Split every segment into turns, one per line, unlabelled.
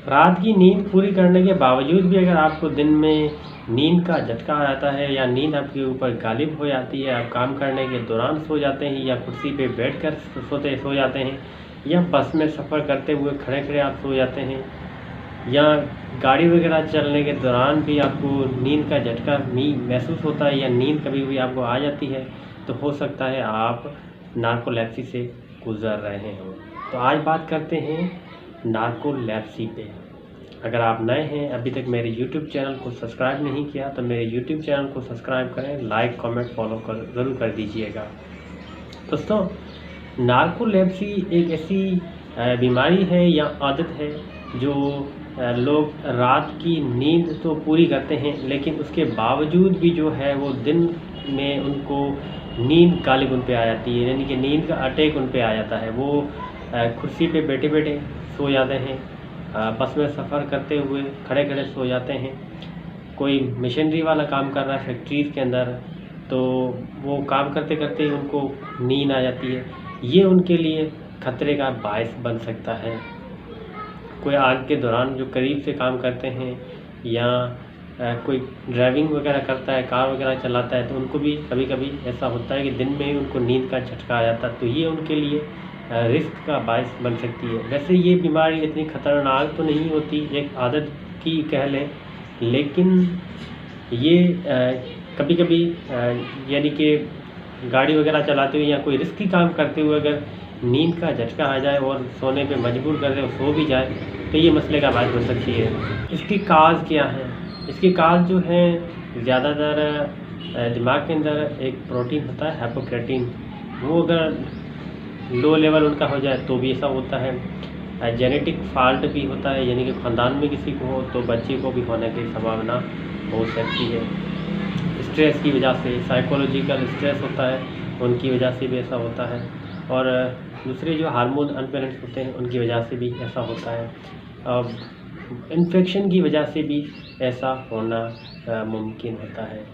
रात की नींद पूरी करने के बावजूद भी अगर आपको दिन में नींद का झटका आ जाता है या नींद आपके ऊपर गालिब हो जाती है, आप काम करने के दौरान सो जाते हैं या कुर्सी पे बैठकर सो जाते हैं या बस में सफ़र करते हुए खड़े खड़े आप सो जाते हैं या गाड़ी वगैरह चलने के दौरान भी आपको नींद का झटका महसूस होता है या नींद कभी भी आपको आ जाती है, तो हो सकता है आप नार्कोलेप्सी से गुज़र रहे हो। तो आज बात करते हैं नार्कोलेप्सी पे। अगर आप नए हैं, अभी तक मेरे YouTube चैनल को सब्सक्राइब नहीं किया तो मेरे YouTube चैनल को सब्सक्राइब करें, लाइक कमेंट फॉलो ज़रूर कर दीजिएगा। दोस्तों, नार्कोलेप्सी एक ऐसी बीमारी है या आदत है जो लोग रात की नींद तो पूरी करते हैं, लेकिन उसके बावजूद भी जो है वो दिन में उनको नींद गालिब उन पे आ जाती है, यानी कि नींद का अटैक उन पे आ जाता है। वो कुर्सी पे बैठे बैठे सो जाते हैं, बस में सफ़र करते हुए खड़े खड़े सो जाते हैं, कोई मशीनरी वाला काम कर रहा है फैक्ट्रीज़ के अंदर, तो वो काम करते करते उनको नींद आ जाती है। ये उनके लिए खतरे का बायस बन सकता है। कोई आग के दौरान जो करीब से काम करते हैं या कोई ड्राइविंग वगैरह करता है, कार वगैरह चलाता है, तो उनको भी कभी कभी ऐसा होता है कि दिन में ही उनको नींद का झटका आ जाता है, तो ये उनके लिए रिस्क का बायस बन सकती है। वैसे ये बीमारी इतनी ख़तरनाक तो नहीं होती, एक आदत की कह लें, लेकिन ये कभी कभी यानी कि गाड़ी वगैरह चलाते हुए या कोई रिस्की काम करते हुए अगर नींद का झटका आ जाए और सोने पे मजबूर कर दे और सो भी जाए, तो ये मसले का बात हो सकती है। इसकी काज क्या है? इसकी काज जो है, ज़्यादातर दिमाग के अंदर एक प्रोटीन होता है हाइपोक्रेटिन, वो अगर लो लेवल उनका हो जाए तो भी ऐसा होता है। जेनेटिक फॉल्ट भी होता है, यानी कि ख़ानदान में किसी को हो तो बच्चे को भी होने की संभावना हो सकती है। स्ट्रेस की वजह से, साइकोलॉजिकल स्ट्रेस होता है, उनकी वजह से भी ऐसा होता है, और दूसरे जो हार्मोन अनबैलेंस होते हैं उनकी वजह से भी ऐसा होता है। अब इन्फेक्शन की वजह से भी ऐसा होना मुमकिन होता है।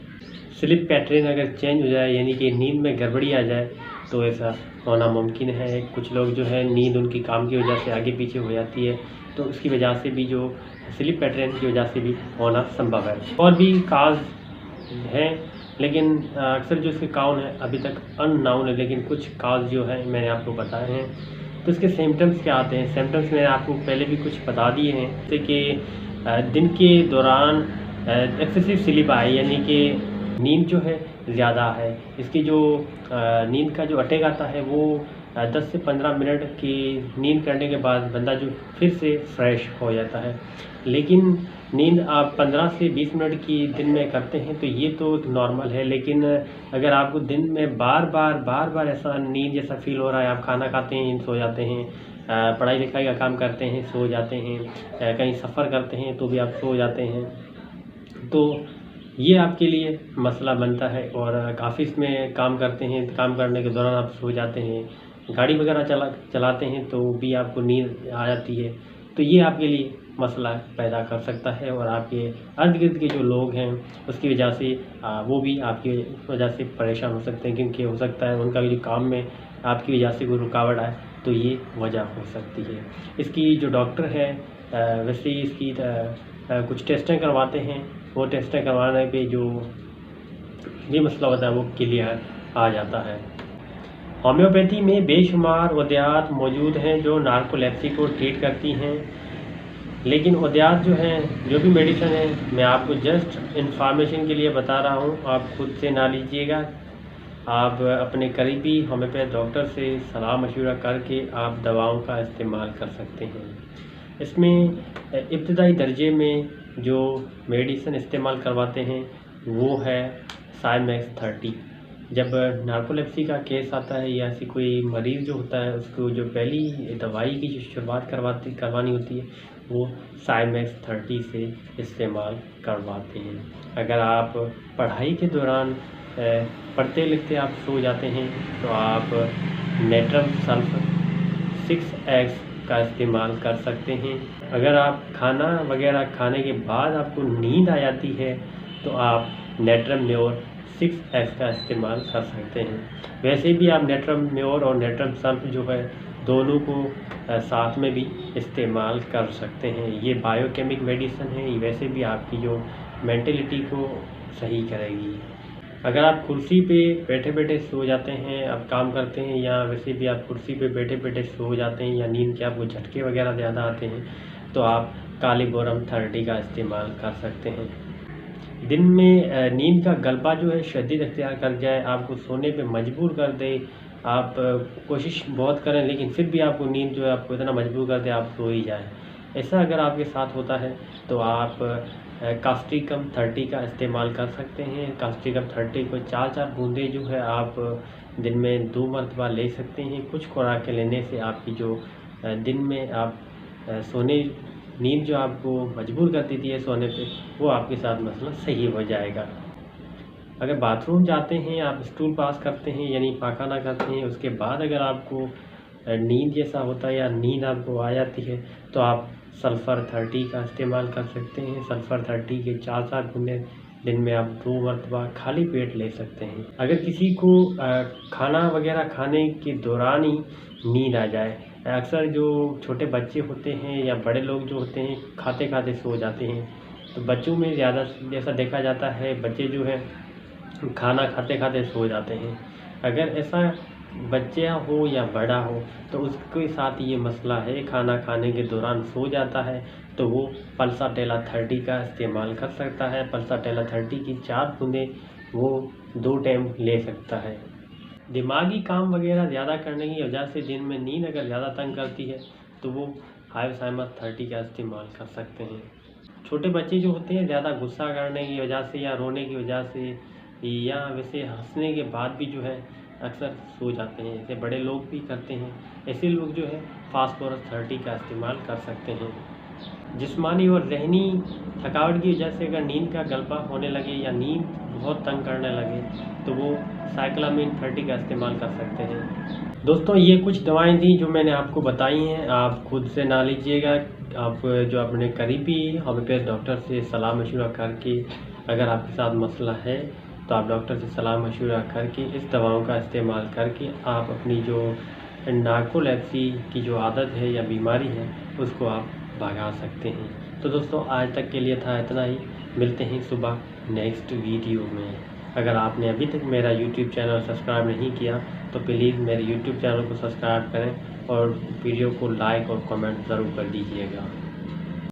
स्लीप पैटर्न अगर चेंज हो जाए, यानी कि नींद में गड़बड़ी आ जाए, तो ऐसा होना मुमकिन है। कुछ लोग जो है नींद उनकी काम की वजह से आगे पीछे हो जाती है, तो उसकी वजह से भी जो स्लीप पैटर्न की वजह से भी होना संभव है। और भी काज हैं, लेकिन अक्सर जो इसके काउन है अभी तक अननाउन है, लेकिन कुछ काज जो है मैंने आपको बताए हैं। तो इसके सिम्टम्स क्या आते हैं? सिम्टम्स मैंने आपको पहले भी कुछ बता दिए हैं, जैसे कि दिन के दौरान एक्सेसिव स्लीप आए, यानी कि नींद जो है ज़्यादा है। इसकी जो नींद का जो अटैक आता है वो 10 से 15 मिनट की नींद करने के बाद बंदा जो फिर से फ्रेश हो जाता है। लेकिन नींद आप 15 से 20 मिनट की दिन में करते हैं तो ये तो नॉर्मल है, लेकिन अगर आपको दिन में बार बार ऐसा नींद जैसा फील हो रहा है, आप खाना खाते हैं सो जाते हैं, पढ़ाई लिखाई का काम करते हैं सो जाते हैं, कहीं सफ़र करते हैं तो भी आप सो जाते हैं, तो ये आपके लिए मसला बनता है। और ऑफिस में काम करते हैं, काम करने के दौरान आप सो जाते हैं, गाड़ी वगैरह चलाते हैं तो भी आपको नींद आ जाती है, तो ये आपके लिए मसला पैदा कर सकता है। और आपके इर्द गिर्द के जो लोग हैं उसकी वजह से वो भी आपकी वजह से परेशान हो सकते हैं, क्योंकि हो सकता है उनका भी काम में आपकी वजह से कोई रुकावट आए, तो ये वजह हो सकती है। इसकी जो डॉक्टर है वैसे ही इसकी कुछ टेस्टें करवाते हैं, वो टेस्टें करवाने पे जो ये मसला होता है वो क्लियर आ जाता है। होम्योपैथी में बेशुमार अद्वियात मौजूद हैं जो नार्कोलेप्सी को ट्रीट करती हैं, लेकिन अद्वियात जो हैं, जो भी मेडिसिन है, मैं आपको जस्ट इन्फॉर्मेशन के लिए बता रहा हूँ, आप खुद से ना लीजिएगा। आप अपने करीबी होम्योपैथ डॉक्टर से सलाह मशवरा करके आप दवाओं का इस्तेमाल कर सकते हैं। इसमें इब्तदाई दर्जे में जो मेडिसिन इस्तेमाल करवाते हैं वो है साइमैक्स 30। जब नार्कोलेप्सी का केस आता है या ऐसी कोई मरीज़ जो होता है, उसको जो पहली दवाई की जो शुरुआत करवानी होती है वो साइमैक्स 30 से इस्तेमाल करवाते हैं। अगर आप पढ़ाई के दौरान पढ़ते लिखते आप सो जाते हैं तो आप नेट्रम सल्फ 6x का इस्तेमाल कर सकते हैं। अगर आप खाना वगैरह खाने के बाद आपको नींद आ जाती है तो आप नेट्रम म्योर 6x का इस्तेमाल कर सकते हैं। वैसे भी आप नेट्रम म्योर और नेट्रम सल्फ जो है दोनों को साथ में भी इस्तेमाल कर सकते हैं। ये बायोकेमिक मेडिसिन है, वैसे भी आपकी जो मेंटलिटी को सही करेगी। अगर आप कुर्सी पे बैठे बैठे सो जाते हैं, आप काम करते हैं, या वैसे भी आप कुर्सी पे बैठे बैठे सो जाते हैं, या नींद के आपको झटके वगैरह ज़्यादा आते हैं, तो आप कालीबोरम 30 का इस्तेमाल कर सकते हैं। दिन में नींद का गलबा जो है शदीद अख्तियार कर जाए, आपको सोने पे मजबूर कर दे, आप कोशिश बहुत करें लेकिन फिर भी आपको नींद जो है आपको इतना मजबूर कर दे आप सो ही जाएं, ऐसा अगर आपके साथ होता है तो आप कास्टिकम 30 का इस्तेमाल कर सकते हैं। कास्टिकम 30 को 4-4 बूंदे जो है आप दिन में 2 मरतबा ले सकते हैं। कुछ खुराकें लेने से आपकी जो दिन में आप सोने नींद जो आपको मजबूर कर देती है सोने पे, वो आपके साथ मसला सही हो जाएगा। अगर बाथरूम जाते हैं, आप स्टूल पास करते हैं यानी पाखाना करते हैं, उसके बाद अगर आपको नींद जैसा होता है या नींद आपको आ जाती है, तो आप सल्फ़र 30 का इस्तेमाल कर सकते हैं। सल्फ़र 30 के 4-4 बूंदे दिन में आप 2 मरतबा खाली पेट ले सकते हैं। अगर किसी को खाना वगैरह खाने के दौरान ही नींद आ जाए, अक्सर जो छोटे बच्चे होते हैं या बड़े लोग जो होते हैं खाते खाते सो जाते हैं, तो बच्चों में ज़्यादा जैसा देखा जाता है बच्चे जो है खाना खाते खाते सो जाते हैं। अगर ऐसा बच्चा हो या बड़ा हो तो उसके साथ ये मसला है, खाना खाने के दौरान सो जाता है, तो वो पल्साटेला 30 का इस्तेमाल कर सकता है। पल्साटेला 30 की 4 बूंदें वो 2 टाइम ले सकता है। दिमागी काम वगैरह ज़्यादा करने की वजह से दिन में नींद अगर ज़्यादा तंग करती है तो वो हाइवसाइमस 30 का इस्तेमाल कर सकते हैं। छोटे बच्चे जो होते हैं ज़्यादा गुस्सा करने की वजह से या रोने की वजह से या वैसे हंसने के बाद भी जो है अक्सर सो जाते हैं, ऐसे बड़े लोग भी करते हैं, ऐसे लोग जो है फास्फोरस 30 का इस्तेमाल कर सकते हैं। जिस्मानी और ज़हनी थकावट की वजह से अगर नींद का गलबा होने लगे या नींद बहुत तंग करने लगे तो वो साइक्लामिन 30 का इस्तेमाल कर सकते हैं। दोस्तों ये कुछ दवाएं थी जो मैंने आपको बताई हैं, आप खुद से ना लीजिएगा, आप जो अपने करीबी होम्योपैथ डॉक्टर से सलाह मशवरा करके, अगर आपके साथ मसला है तो आप डॉक्टर से सलाह मशवरा करके इस दवाओं का इस्तेमाल करके आप अपनी जो नार्कोलेप्सी की जो आदत है या बीमारी है उसको आप भगा सकते हैं। तो दोस्तों आज तक के लिए था इतना ही, मिलते हैं सुबह नेक्स्ट वीडियो में। अगर आपने अभी तक मेरा यूट्यूब चैनल सब्सक्राइब नहीं किया तो प्लीज़ मेरे यूट्यूब चैनल को सब्सक्राइब करें और वीडियो को लाइक और कमेंट ज़रूर कर दीजिएगा।